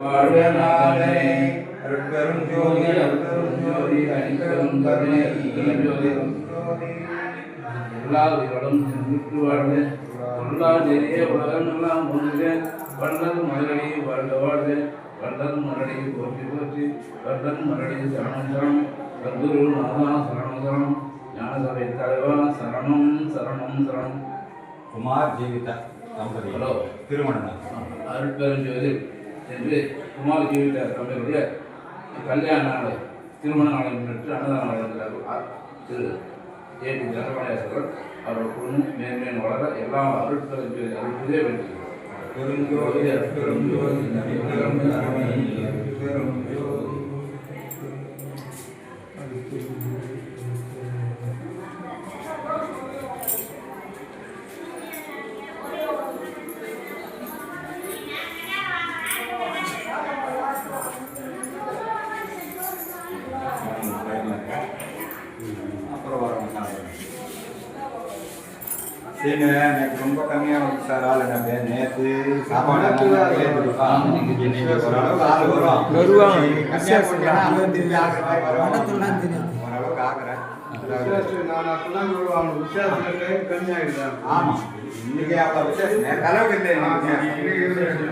வாழ்கநாதனே அருட்பெரும் ஜோதி அருட்பெரும் ஜோதி அனிப்பெரும் கருணை ஜோதி எல்லா உயிர்களும் சென்று வாழ்க எல்லா நெறிய உலகமெல்லாம் ஒன்றுக வள்ளல் மலரடி வாழ்க வாழ்க வள்ளல் மலரடி போற்றி போற்றி வள்ளல் மலரடி சரணம் சரணம் சத்குரு நாதா சரணம் சரணம் ஞானசபை தலைவா சரணம் சரணம் சரணம். குமார் ஜீவிதா தம்பதி திருமணம் அருட்பெரும் ஜோதி என்று குமார் ஜீவிதா தம்பதியுடைய கல்யாண நாளை திருமண நாளை முன்னிட்டு அன்னதானம் வழங்குகிறார் திரு ஏ.பி. தனபாண்டியர் அவர்கள் குடும்பம் மேன்மேன் வளர எல்லாம் அருட்பெரும் ஜோதி அருட்புதே வேண்டும். பெருஞ்சோதி அருட்பெரும் ஜோதி பெரும் ஜோதி. அப்புறம் வரோம் சரி எனக்கு ரொம்ப கம்மியாக வந்து சார் ஆள் என்ன நேற்று சாப்பாடு ஓரளவுக்கு ஆள் வரும் ஓரளவுக்கு ஆக்குறேன். ஆமாம் இன்னைக்கு அவ்வளோ விசேஷம் அளவுக்கு இல்லை.